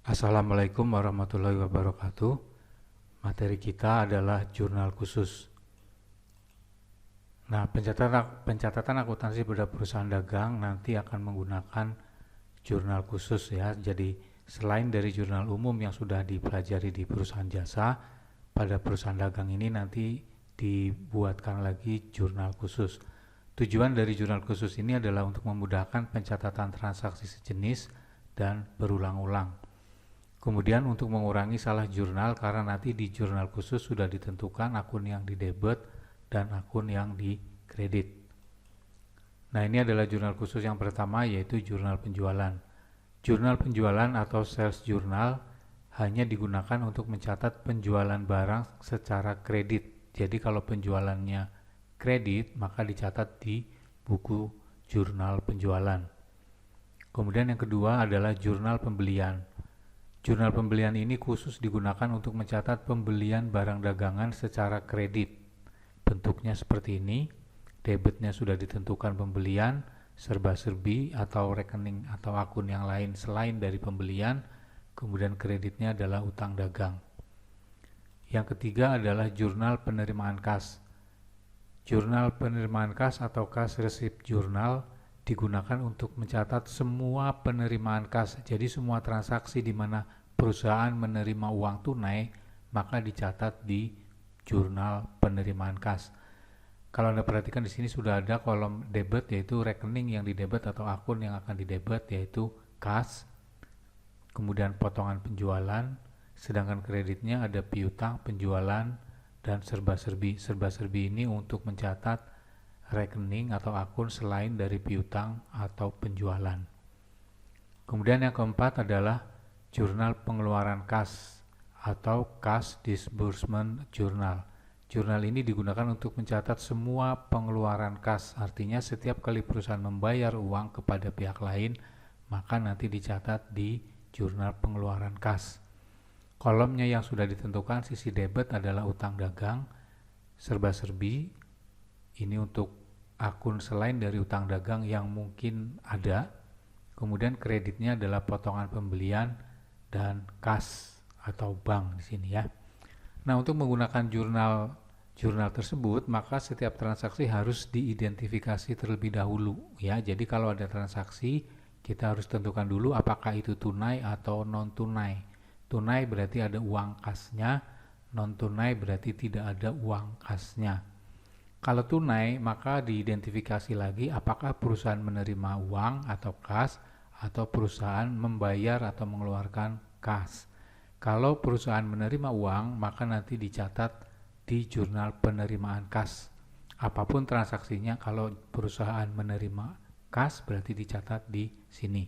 Assalamualaikum warahmatullahi wabarakatuh. Materi kita adalah jurnal khusus. Nah, pencatatan akuntansi pada perusahaan dagang nanti akan menggunakan jurnal khusus ya. Jadi, selain dari jurnal umum yang sudah dipelajari di perusahaan jasa, pada perusahaan dagang ini nanti dibuatkan lagi jurnal khusus. Tujuan dari jurnal khusus ini adalah untuk memudahkan pencatatan transaksi sejenis dan berulang-ulang. Kemudian untuk mengurangi salah jurnal karena nanti di jurnal khusus sudah ditentukan akun yang didebet dan akun yang dikredit. Nah, ini adalah jurnal khusus yang pertama, yaitu jurnal penjualan. Jurnal penjualan atau sales journal hanya digunakan untuk mencatat penjualan barang secara kredit. Jadi kalau penjualannya kredit, maka dicatat di buku jurnal penjualan. Kemudian yang kedua adalah jurnal pembelian. Jurnal pembelian ini khusus digunakan untuk mencatat pembelian barang dagangan secara kredit. Bentuknya seperti ini, debitnya sudah ditentukan pembelian, serba-serbi atau rekening atau akun yang lain selain dari pembelian, kemudian kreditnya adalah utang dagang. Yang ketiga adalah jurnal penerimaan kas. Jurnal penerimaan kas atau cash receipt journal digunakan untuk mencatat semua penerimaan kas. Jadi semua transaksi di mana perusahaan menerima uang tunai maka dicatat di jurnal penerimaan kas. Kalau Anda perhatikan di sini sudah ada kolom debit, yaitu rekening yang didebet atau akun yang akan didebet, yaitu kas. Kemudian potongan penjualan, sedangkan kreditnya ada piutang, penjualan, dan serba-serbi. Serba-serbi ini untuk mencatat rekening atau akun selain dari piutang atau penjualan. Kemudian yang keempat adalah jurnal pengeluaran kas atau cash disbursement journal. Jurnal ini digunakan untuk mencatat semua pengeluaran kas, artinya setiap kali perusahaan membayar uang kepada pihak lain, maka nanti dicatat di jurnal pengeluaran kas. Kolomnya yang sudah ditentukan, sisi debit adalah utang dagang, serba-serbi, ini untuk akun selain dari utang dagang yang mungkin ada. Kemudian kreditnya adalah potongan pembelian dan kas atau bank di sini ya. Nah, untuk menggunakan jurnal tersebut, maka setiap transaksi harus diidentifikasi terlebih dahulu ya. Jadi kalau ada transaksi, kita harus tentukan dulu apakah itu tunai atau non tunai. Tunai berarti ada uang kasnya, non tunai berarti tidak ada uang kasnya. Kalau tunai, maka diidentifikasi lagi apakah perusahaan menerima uang atau kas, atau perusahaan membayar atau mengeluarkan kas. Kalau perusahaan menerima uang, maka nanti dicatat di jurnal penerimaan kas. Apapun transaksinya, kalau perusahaan menerima kas, berarti dicatat di sini.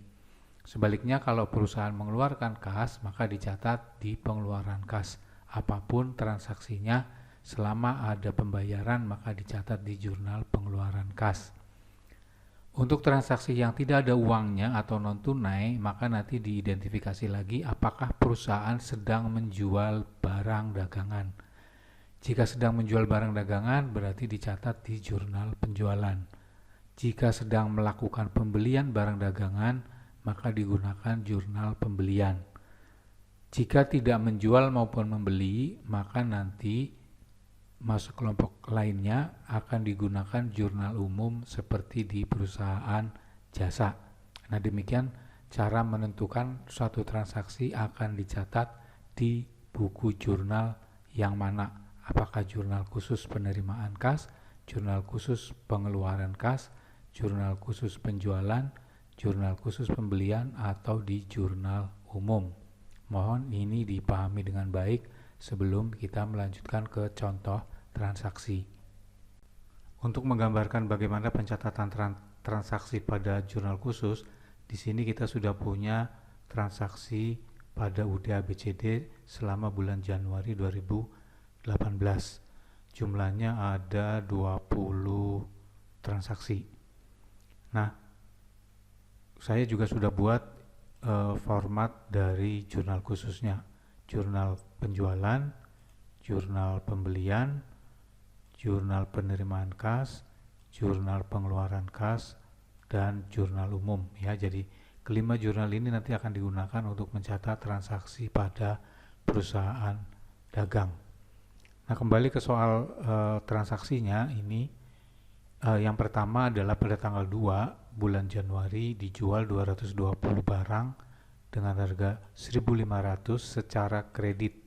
Sebaliknya, kalau perusahaan mengeluarkan kas, maka dicatat di pengeluaran kas. Apapun transaksinya, selama ada pembayaran maka dicatat di jurnal pengeluaran kas. Untuk transaksi yang tidak ada uangnya atau non tunai, maka nanti diidentifikasi lagi apakah perusahaan sedang menjual barang dagangan. Jika sedang menjual barang dagangan, berarti dicatat di jurnal penjualan. Jika sedang melakukan pembelian barang dagangan, maka digunakan jurnal pembelian. Jika tidak menjual maupun membeli, maka nanti masuk kelompok lainnya akan digunakan jurnal umum seperti di perusahaan jasa. Nah, demikian cara menentukan suatu transaksi akan dicatat di buku jurnal yang mana. Apakah jurnal khusus penerimaan kas, jurnal khusus pengeluaran kas, jurnal khusus penjualan, jurnal khusus pembelian, atau di jurnal umum. Mohon ini dipahami dengan baik sebelum kita melanjutkan ke contoh transaksi. Untuk menggambarkan bagaimana pencatatan transaksi pada jurnal khusus, di sini kita sudah punya transaksi pada UD ABCD selama bulan Januari 2018. Jumlahnya ada 20 transaksi. Nah, saya juga sudah buat format dari jurnal khususnya. Jurnal penjualan, jurnal pembelian, jurnal penerimaan kas, jurnal pengeluaran kas, dan jurnal umum ya. Jadi kelima jurnal ini nanti akan digunakan untuk mencatat transaksi pada perusahaan dagang. Nah, kembali ke soal transaksinya ini, yang pertama adalah pada tanggal 2 bulan Januari dijual 220 barang dengan harga 1.500 secara kredit.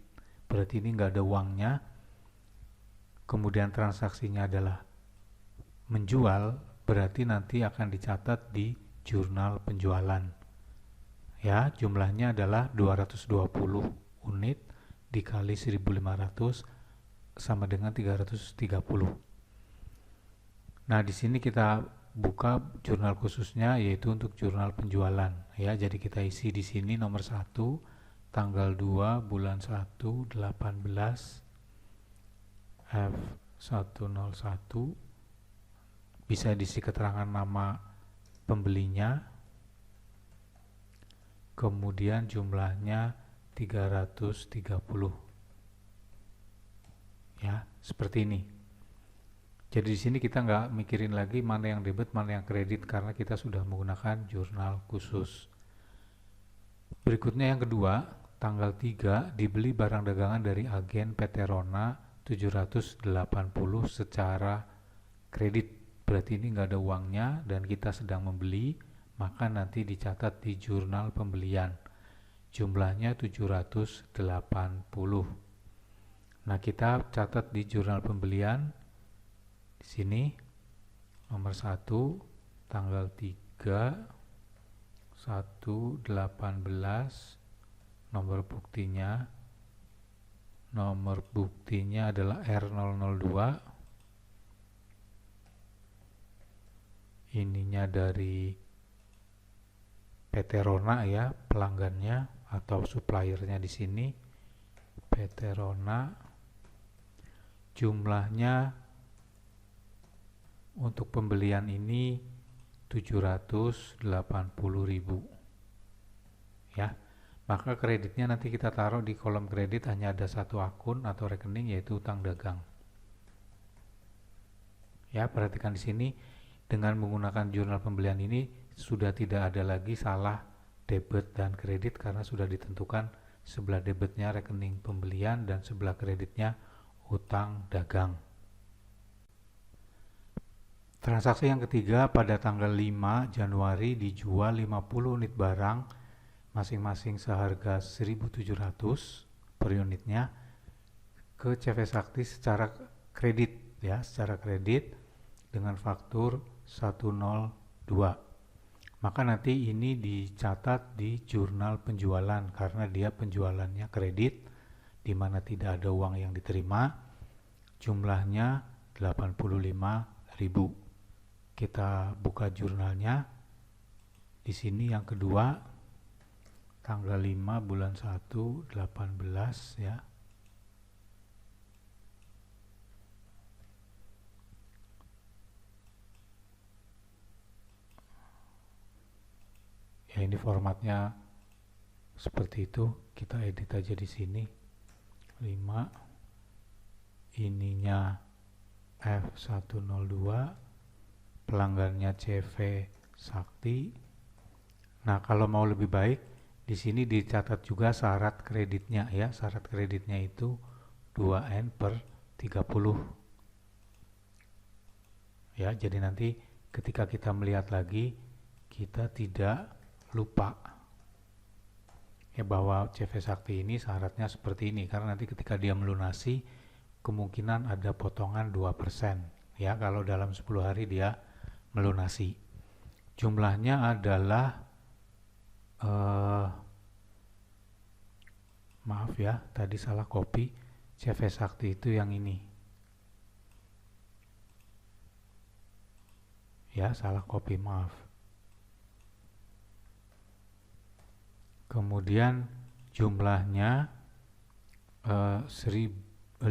Berarti ini nggak ada uangnya. Kemudian transaksinya adalah menjual, berarti nanti akan dicatat di jurnal penjualan. Ya, jumlahnya adalah 220 unit dikali 1.500 sama dengan 330. Nah, di sini kita buka jurnal khususnya, yaitu untuk jurnal penjualan. Ya, jadi kita isi di sini nomor 1, tanggal 2 bulan 1 18 F101, bisa diisi keterangan nama pembelinya, kemudian jumlahnya 330. Ya, seperti ini. Jadi di sini kita nggak mikirin lagi mana yang debit, mana yang kredit, karena kita sudah menggunakan jurnal khusus. Berikutnya yang kedua, tanggal 3 dibeli barang dagangan dari agen PT Rona 780 secara kredit. Berarti ini nggak ada uangnya dan kita sedang membeli, maka nanti dicatat di jurnal pembelian. Jumlahnya 780. Nah, kita catat di jurnal pembelian di sini nomor 1 tanggal 3 1/18, nomor buktinya adalah R002, ininya dari PT Rona ya, pelanggannya atau suppliernya di sini PT Rona. Jumlahnya untuk pembelian ini 780.000 ya. Maka kreditnya nanti kita taruh di kolom kredit, hanya ada satu akun atau rekening, yaitu utang dagang. Ya, perhatikan di sini dengan menggunakan jurnal pembelian ini sudah tidak ada lagi salah debit dan kredit, karena sudah ditentukan sebelah debitnya rekening pembelian dan sebelah kreditnya utang dagang. Transaksi yang ketiga, pada tanggal 5 Januari dijual 50 unit barang masing-masing seharga 1.700 per unitnya ke CV Sakti secara kredit ya, secara kredit dengan faktur 102. Maka nanti ini dicatat di jurnal penjualan karena dia penjualannya kredit di mana tidak ada uang yang diterima. Jumlahnya 85.000. Kita buka jurnalnya. Di sini yang kedua, tanggal 5 bulan 1 18 ya. Ya, ini formatnya seperti itu. Kita edit aja di sini. 5, ininya F102, pelanggannya CV Sakti. Nah, kalau mau lebih baik, di sini dicatat juga syarat kreditnya ya. Syarat kreditnya itu 2N/30. Ya, jadi nanti ketika kita melihat lagi, kita tidak lupa ya bahwa CV Sakti ini syaratnya seperti ini, karena nanti ketika dia melunasi kemungkinan ada potongan 2% ya kalau dalam 10 hari dia melunasi. Jumlahnya adalah maaf ya, tadi salah copy. CV Sakti itu yang ini ya, salah copy, maaf. Kemudian jumlahnya 1.500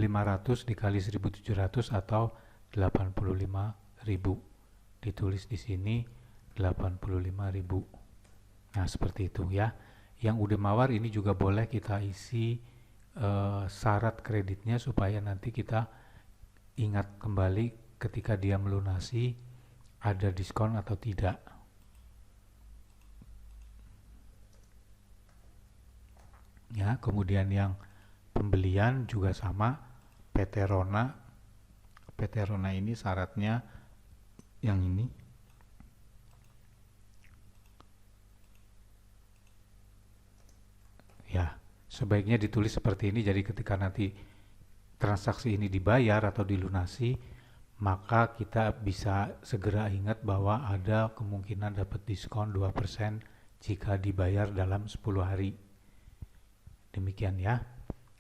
dikali 1.700 atau 85.000. Ditulis di sini 85.000. Nah, seperti itu ya. Yang udah mawar ini juga boleh kita isi syarat kreditnya supaya nanti kita ingat kembali ketika dia melunasi ada diskon atau tidak. Ya, kemudian yang pembelian juga sama, PT Rona. PT Rona ini syaratnya yang ini. Ya, sebaiknya ditulis seperti ini, jadi ketika nanti transaksi ini dibayar atau dilunasi, maka kita bisa segera ingat bahwa ada kemungkinan dapat diskon 2% jika dibayar dalam 10 hari. Demikian ya.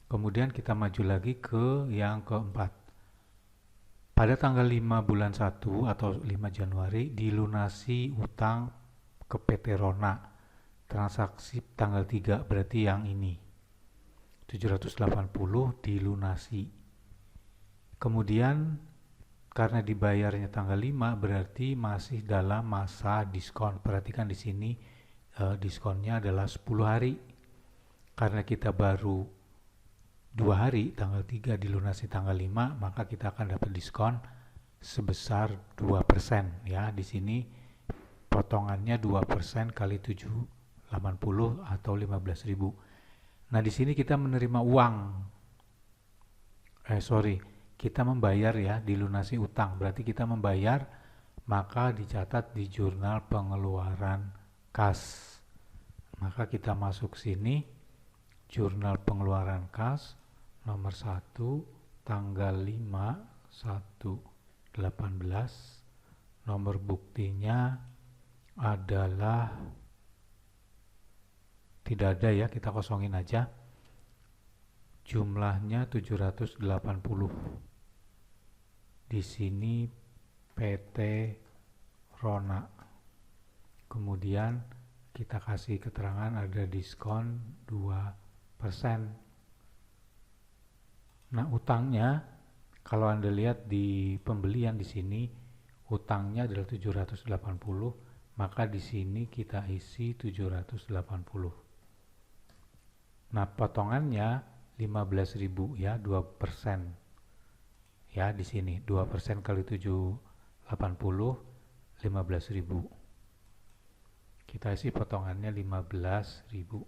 Kemudian kita maju lagi ke yang keempat. Pada tanggal 5 bulan 1 atau 5 Januari dilunasi utang ke PT Rona. Transaksi tanggal 3 berarti yang ini. 780 dilunasi. Kemudian karena dibayarnya tanggal 5 berarti masih dalam masa diskon. Perhatikan di sini diskonnya adalah 10 hari. Karena kita baru 2 hari, tanggal 3 dilunasi tanggal 5, maka kita akan dapat diskon sebesar 2%. Ya, di sini potongannya 2% kali 780 atau 15.000. Nah, di sini kita menerima uang. Kita membayar ya, dilunasi utang. Berarti kita membayar, maka dicatat di jurnal pengeluaran kas. Maka kita masuk sini, jurnal pengeluaran kas nomor 1 tanggal 5/1/18. Nomor buktinya adalah tidak ada ya, kita kosongin aja. Jumlahnya 780. Di sini PT Rona. Kemudian kita kasih keterangan ada diskon 2%. Nah, utangnya kalau Anda lihat di pembelian di sini utangnya adalah 780, maka di sini kita isi 780. Nah, potongannya 15.000 ya, 2%. Ya, di sini 2% kali 780, 15.000. Kita isi potongannya 15.000.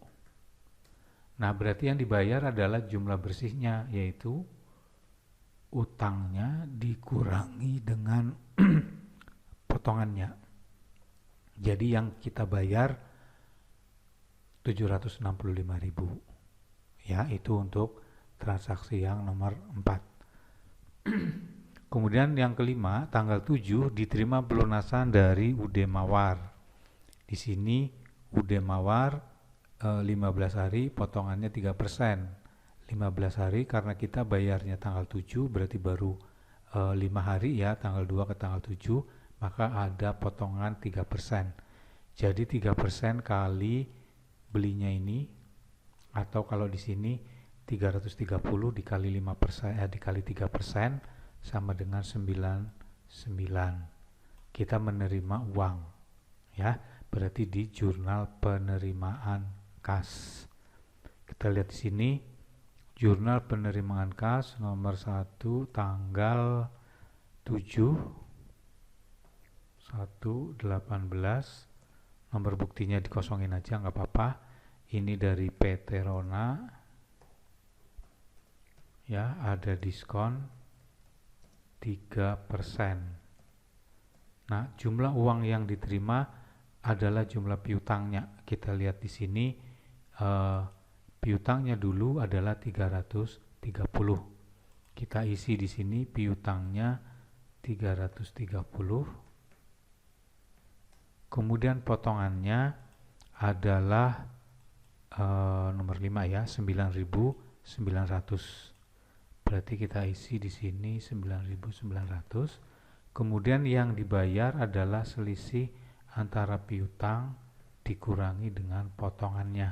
Nah, berarti yang dibayar adalah jumlah bersihnya, yaitu utangnya dikurangi dengan potongannya. Jadi yang kita bayar 765.000. Ya, itu untuk transaksi yang nomor 4. Kemudian yang kelima, tanggal 7 diterima pelunasan dari UD Mawar. Di sini UD Mawar 15 hari, potongannya 3%. 15 hari karena kita bayarnya tanggal 7, berarti baru 5 hari ya, tanggal 2 ke tanggal 7, maka ada potongan 3%. Jadi 3% kali belinya ini, atau kalau di sini 330 dikali 5%, dikali 3% sama dengan 99. Kita menerima uang ya, berarti di jurnal penerimaan kas. Kita lihat di sini jurnal penerimaan kas nomor 1 tanggal 7/1/18. Nomor buktinya dikosongin aja nggak apa-apa. Ini dari PT Rona ya, ada diskon 3%. Nah, jumlah uang yang diterima adalah jumlah piutangnya. Kita lihat di sini piutangnya dulu adalah 330. Kita isi di sini piutangnya 330. Kemudian potongannya adalah nomor 5 ya, 9.900. Berarti kita isi di sini 9.900. Kemudian yang dibayar adalah selisih antara piutang dikurangi dengan potongannya.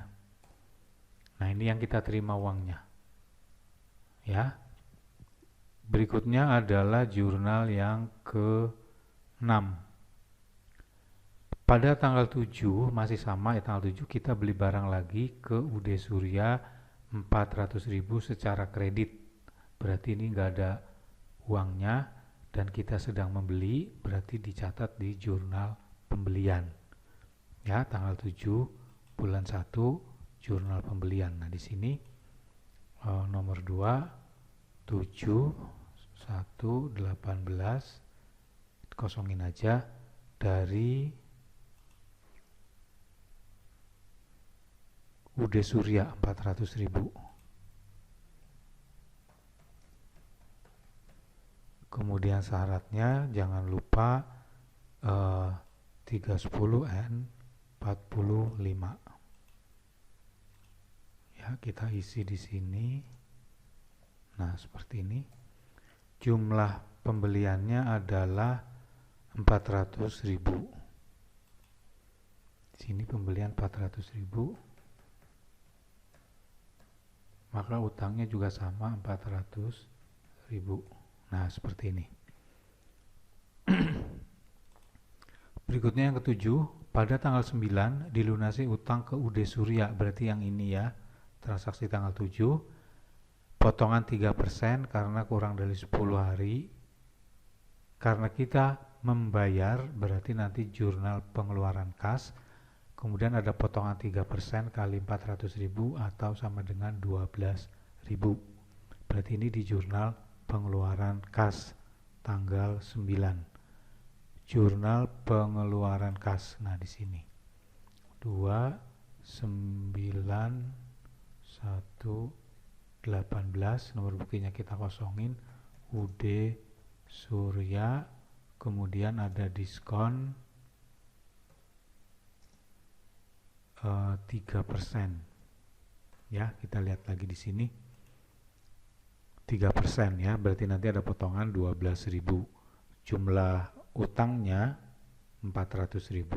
Nah, ini yang kita terima uangnya. Ya. Berikutnya adalah jurnal yang ke-6. Pada tanggal 7 masih sama ya, tanggal 7 kita beli barang lagi ke UD Surya 400.000 secara kredit. Berarti ini nggak ada uangnya dan kita sedang membeli, berarti dicatat di jurnal pembelian. Ya, tanggal 7 bulan 1 jurnal pembelian. Nah, di sini nomor 2 7 1 18 kosongin aja dari UD Surya 400.000. Kemudian syaratnya jangan lupa 310N 45. Ya, kita isi di sini. Nah, seperti ini. Jumlah pembeliannya adalah 400.000. Sini pembelian 400.000. Maka utangnya juga sama 400.000. Nah, seperti ini. Berikutnya yang ketujuh, pada tanggal 9 dilunasi utang ke UD Surya, berarti yang ini ya, transaksi tanggal 7, potongan 3% karena kurang dari 10 hari. Karena kita membayar, berarti nanti jurnal pengeluaran kas, kemudian ada potongan 3% kali 400.000 atau sama dengan 12.000. Berarti ini di jurnal pengeluaran kas tanggal 9. Jurnal pengeluaran kas. Nah, di sini 29118, nomor buktinya kita kosongin, UD Surya, kemudian ada diskon 3%. Ya, kita lihat lagi di sini 3% ya, berarti nanti ada potongan 12.000. Jumlah utangnya 400.000.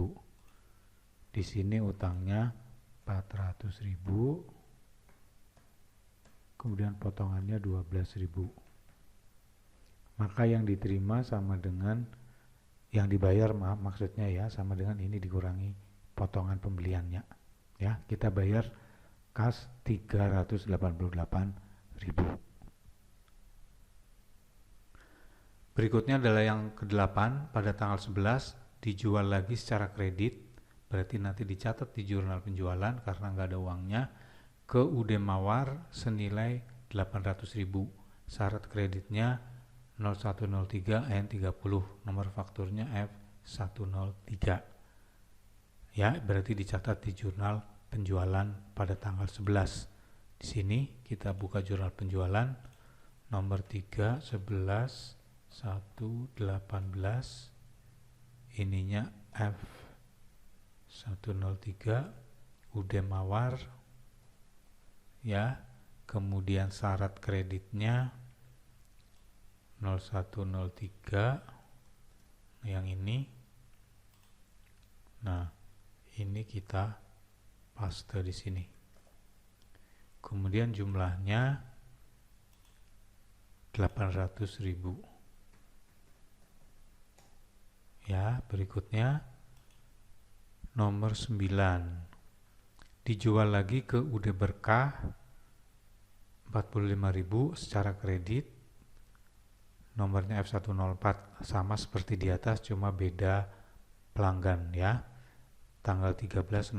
Di sini utangnya 400.000. Kemudian potongannya 12.000. Maka yang diterima sama dengan yang dibayar, maksudnya ya, sama dengan ini dikurangi potongan pembeliannya. Ya, kita bayar kas 388.000. Berikutnya adalah yang ke-8, pada tanggal 11 dijual lagi secara kredit, berarti nanti dicatat di jurnal penjualan karena nggak ada uangnya, ke UD Mawar senilai 800.000. Syarat kreditnya 0103N30, nomor fakturnya F103. Ya, berarti dicatat di jurnal penjualan pada tanggal 11. Di sini kita buka jurnal penjualan nomor 3 11 118, ininya F103 UD Mawar ya, kemudian syarat kreditnya 0103 yang ini. Nah, ini kita paste di sini. Kemudian jumlahnya 800.000. Ya, berikutnya nomor 9 dijual lagi ke UD Berkah 45.000 secara kredit, nomornya F104, sama seperti di atas cuma beda pelanggan ya, tanggal 13.01.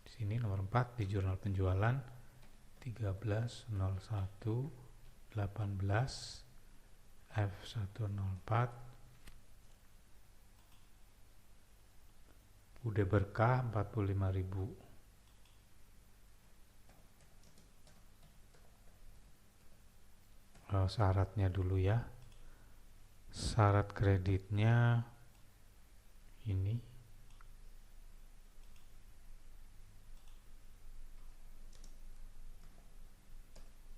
Di sini nomor 4 di jurnal penjualan 13.01 18 F104 UD Berkah 45.000. Syaratnya dulu ya. Syarat kreditnya ini.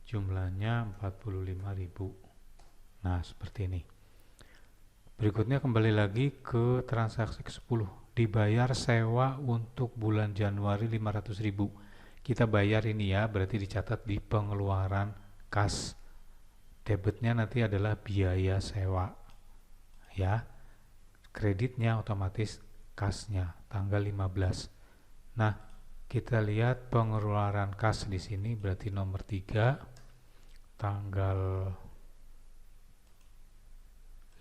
Jumlahnya 45.000. Nah, seperti ini. Berikutnya kembali lagi ke transaksi ke-10. Dibayar sewa untuk bulan Januari 500.000. Kita bayar ini ya, berarti dicatat di pengeluaran kas. Debitnya nanti adalah biaya sewa. Ya. Kreditnya otomatis kasnya tanggal 15. Nah, kita lihat pengeluaran kas di sini berarti nomor 3 tanggal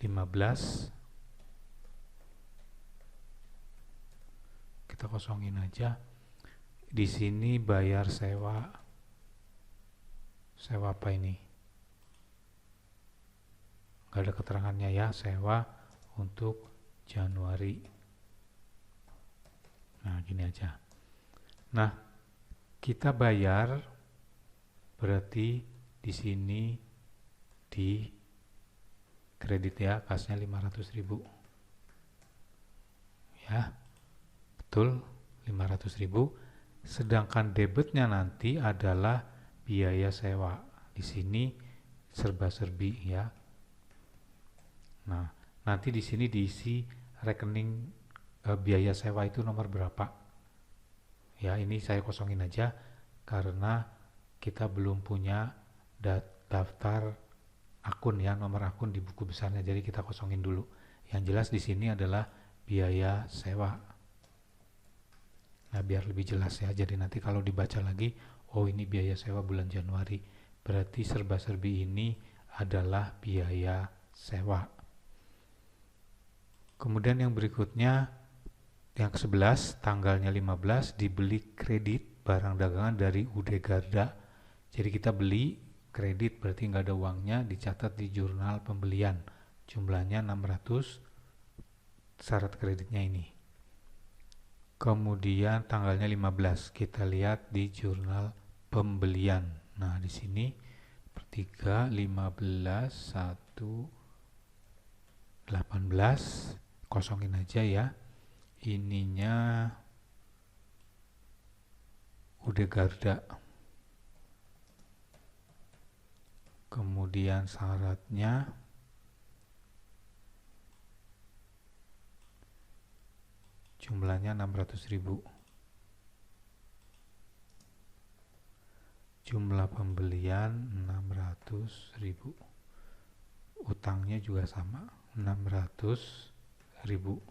15. Kita kosongin aja. di sini bayar sewa apa ini? Nggak ada keterangannya ya, sewa untuk Januari. Nah, gini aja. Nah, kita bayar berarti di sini di kredit ya, kasnya 500.000. Ya, betul 500.000. Sedangkan debitnya nanti adalah biaya sewa. Di sini serba-serbi ya. Nah, nanti di sini diisi rekening biaya sewa itu nomor berapa. Ya, ini saya kosongin aja karena kita belum punya daftar akun ya, nomor akun di buku besarnya. Jadi kita kosongin dulu. Yang jelas di sini adalah biaya sewa. Nah, biar lebih jelas ya. Jadi nanti kalau dibaca lagi, oh ini biaya sewa bulan Januari. Berarti serba-serbi ini adalah biaya sewa. Kemudian yang berikutnya, yang ke-11, tanggalnya 15, dibeli kredit barang dagangan dari UD Garda. Jadi kita beli kredit, berarti nggak ada uangnya, dicatat di jurnal pembelian. Jumlahnya 600, syarat kreditnya ini. Kemudian tanggalnya 15 kita lihat di jurnal pembelian. Nah, di sini per 3, 15, 1, 18, kosongin aja ya. Ininya UD Garda. Kemudian syaratnya jumlahnya 600.000. Jumlah pembelian 600.000. Utangnya juga sama, 600.000.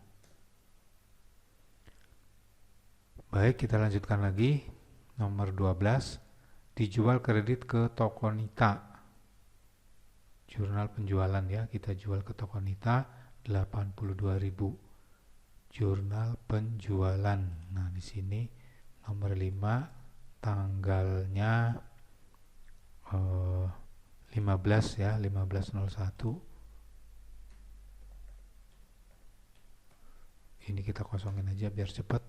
Baik, kita lanjutkan lagi. Nomor 12, dijual kredit ke toko Nita. Jurnal penjualan ya, kita jual ke toko Nita 82.000. Jurnal penjualan. Nah, di sini nomor 5, tanggalnya 15 ya, 15/01. Ini kita kosongin aja biar cepat.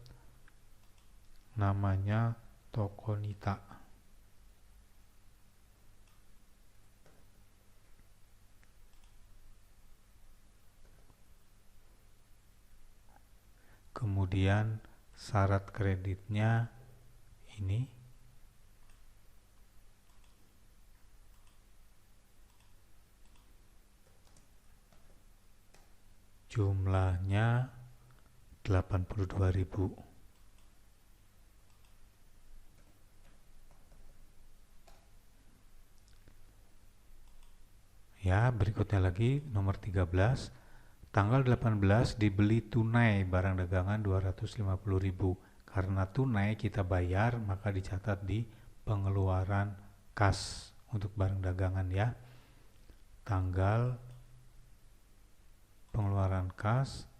Namanya toko Nita. Kemudian syarat kreditnya ini. Jumlahnya 82.000. Ya, berikutnya lagi nomor 13. Tanggal 18 dibeli tunai barang dagangan 250.000. Karena tunai kita bayar, maka dicatat di pengeluaran kas untuk barang dagangan ya. Tanggal pengeluaran kas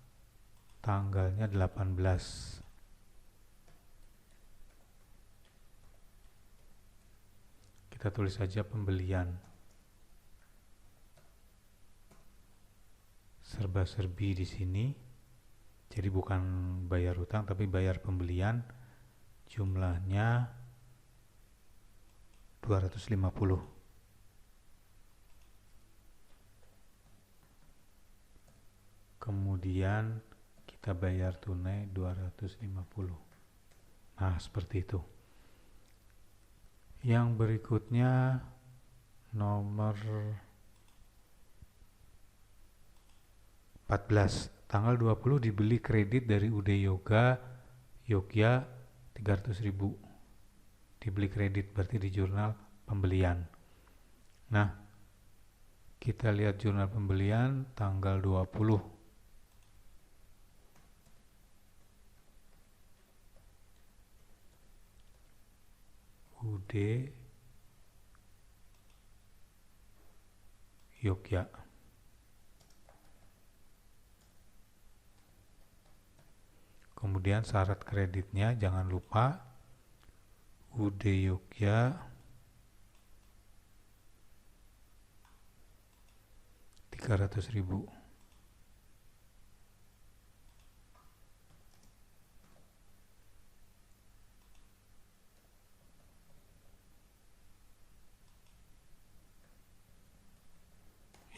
tanggalnya 18. Kita tulis saja pembelian. Serba-serbi di sini. Jadi bukan bayar utang tapi bayar pembelian. Jumlahnya 250. Kemudian kita bayar tunai 250. Nah, seperti itu. Yang berikutnya nomor 14. Tanggal 20 dibeli kredit dari UD Yoga Yogya 300.000. Dibeli kredit berarti di jurnal pembelian. Nah, kita lihat jurnal pembelian tanggal 20. UD Yogya. Kemudian syarat kreditnya jangan lupa UD Yogya 300.000.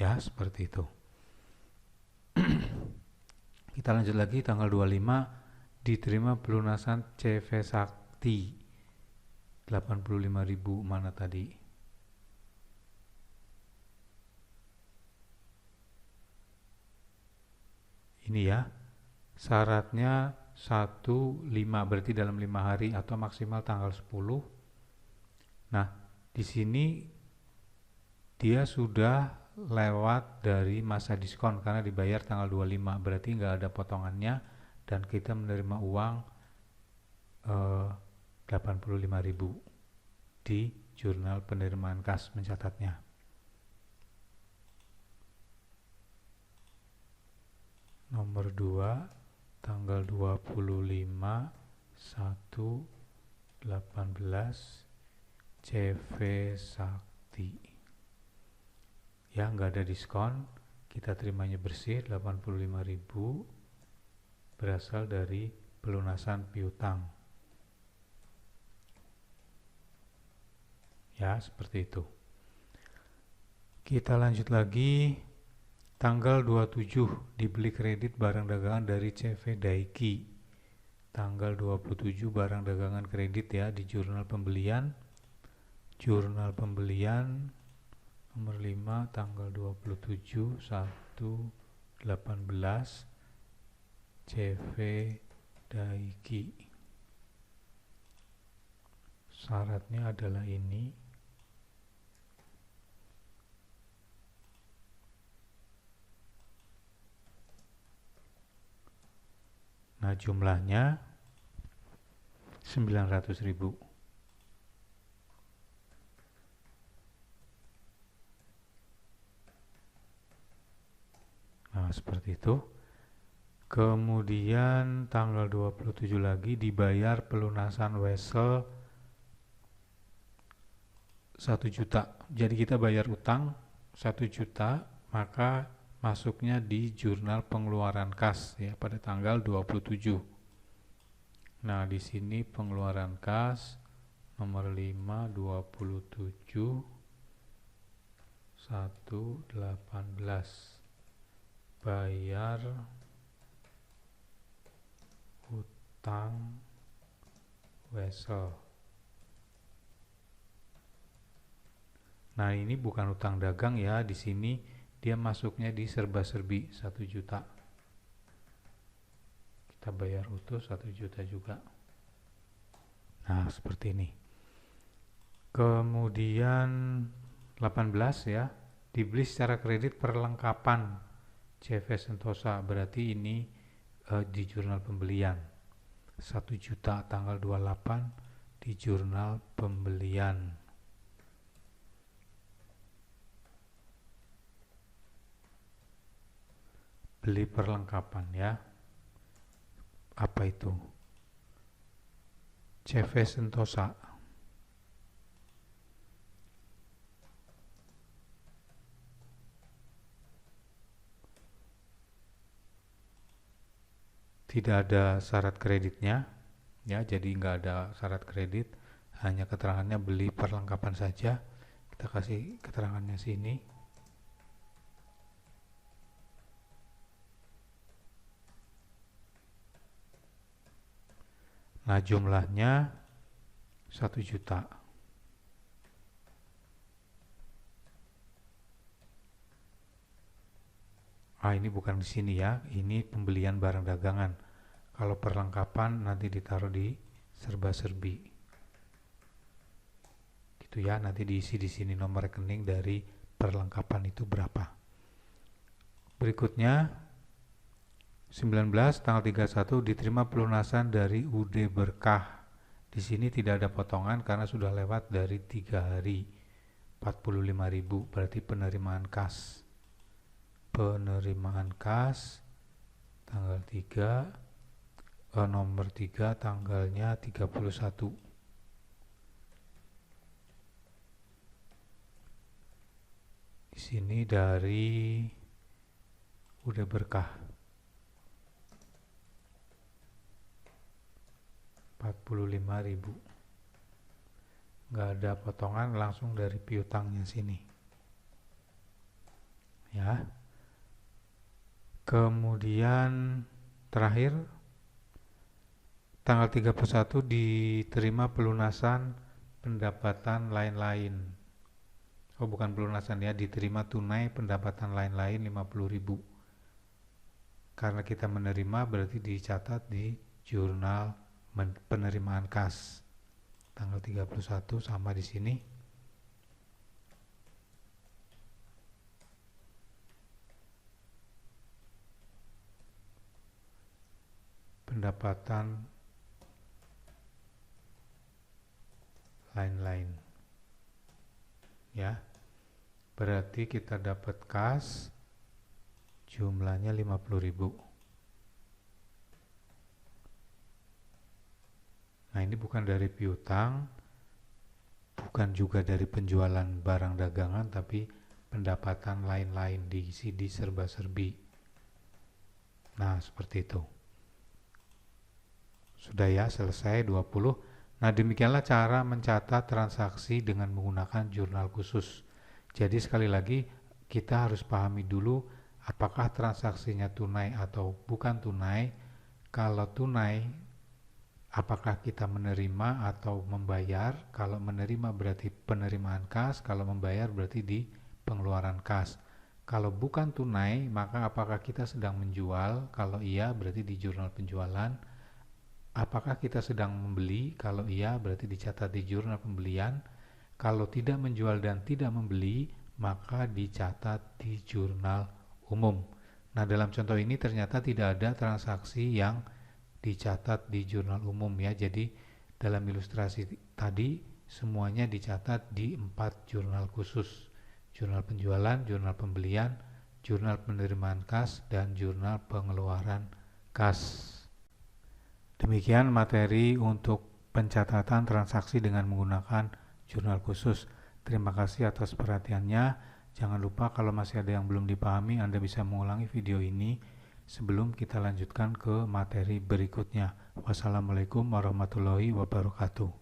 Ya, seperti itu. Kita lanjut lagi, tanggal 25 diterima pelunasan CV Sakti 85.000, mana tadi? Ini ya, syaratnya 1/5, berarti dalam 5 hari atau maksimal tanggal 10. Nah, di sini dia sudah lewat dari masa diskon karena dibayar tanggal 25, berarti nggak ada potongannya dan kita menerima uang 85.000 di jurnal penerimaan kas mencatatnya. Nomor 2, tanggal 25/1/18 CV Sakti. Ya, nggak ada diskon, kita terimanya bersih 85.000 berasal dari pelunasan piutang. Ya, seperti itu. Kita lanjut lagi, tanggal 27 dibeli kredit barang dagangan dari CV Daiki. Tanggal 27 barang dagangan kredit ya di jurnal pembelian. Jurnal pembelian nomor 5 tanggal 27/1/18 CV Daiki. Syaratnya adalah ini. Nah, jumlahnya 900.000. Nah, seperti itu. Kemudian tanggal 27 lagi dibayar pelunasan wesel 1 juta. Jadi kita bayar utang 1 juta, maka masuknya di jurnal pengeluaran kas ya pada tanggal 27. Nah, di sini pengeluaran kas nomor 5 27 1/18 bayar utang wesel. Nah, ini bukan utang dagang ya, di sini dia masuknya di serba-serbi 1 juta. Kita bayar utuh 1 juta juga. Nah, seperti ini. Kemudian 18 ya, dibeli secara kredit perlengkapan CV Sentosa, berarti ini di jurnal pembelian 1 juta tanggal 28 di jurnal pembelian. Beli perlengkapan ya. Apa itu? CV Sentosa. Tidak ada syarat kreditnya ya, jadi nggak ada syarat kredit, hanya keterangannya beli perlengkapan saja. Kita kasih keterangannya sini. Nah, jumlahnya 1 juta. Ini bukan di sini ya, ini pembelian barang dagangan. Kalau perlengkapan nanti ditaruh di serba-serbi. Gitu ya, nanti diisi di sini nomor rekening dari perlengkapan itu berapa. Berikutnya 19 tanggal 31 diterima pelunasan dari UD Berkah. Di sini tidak ada potongan karena sudah lewat dari 3 hari. 45.000 berarti penerimaan kas. Penerimaan kas tanggal 3 nomor 3 tanggalnya 31. sini dari udah berkah 45.000, nggak ada potongan, langsung dari piutangnya sini ya. Kemudian terakhir tanggal 31 diterima pelunasan pendapatan lain-lain. Oh, bukan pelunasan ya, diterima tunai pendapatan lain-lain 50.000. Karena kita menerima berarti dicatat di jurnal penerimaan kas. Tanggal 31 sama di sini. Pendapatan lain-lain. Ya. Berarti kita dapat kas jumlahnya 50.000. Nah, ini bukan dari piutang, bukan juga dari penjualan barang dagangan, tapi pendapatan lain-lain diisi di serba-serbi. Nah, seperti itu. Sudah ya, selesai 20. Nah, demikianlah cara mencatat transaksi dengan menggunakan jurnal khusus. Jadi sekali lagi kita harus pahami dulu apakah transaksinya tunai atau bukan tunai. Kalau tunai, apakah kita menerima atau membayar? Kalau menerima berarti penerimaan kas, kalau membayar berarti di pengeluaran kas. Kalau bukan tunai, maka apakah kita sedang menjual? Kalau iya, berarti di jurnal penjualan. Apakah kita sedang membeli? Kalau iya, berarti dicatat di jurnal pembelian. Kalau tidak menjual dan tidak membeli, maka dicatat di jurnal umum. Nah, dalam contoh ini ternyata tidak ada transaksi yang dicatat di jurnal umum ya. Jadi dalam ilustrasi tadi semuanya dicatat di 4 jurnal khusus. Jurnal penjualan, jurnal pembelian, jurnal penerimaan kas, dan jurnal pengeluaran kas. Demikian materi untuk pencatatan transaksi dengan menggunakan jurnal khusus. Terima kasih atas perhatiannya. Jangan lupa kalau masih ada yang belum dipahami, Anda bisa mengulangi video ini sebelum kita lanjutkan ke materi berikutnya. Wassalamualaikum warahmatullahi wabarakatuh.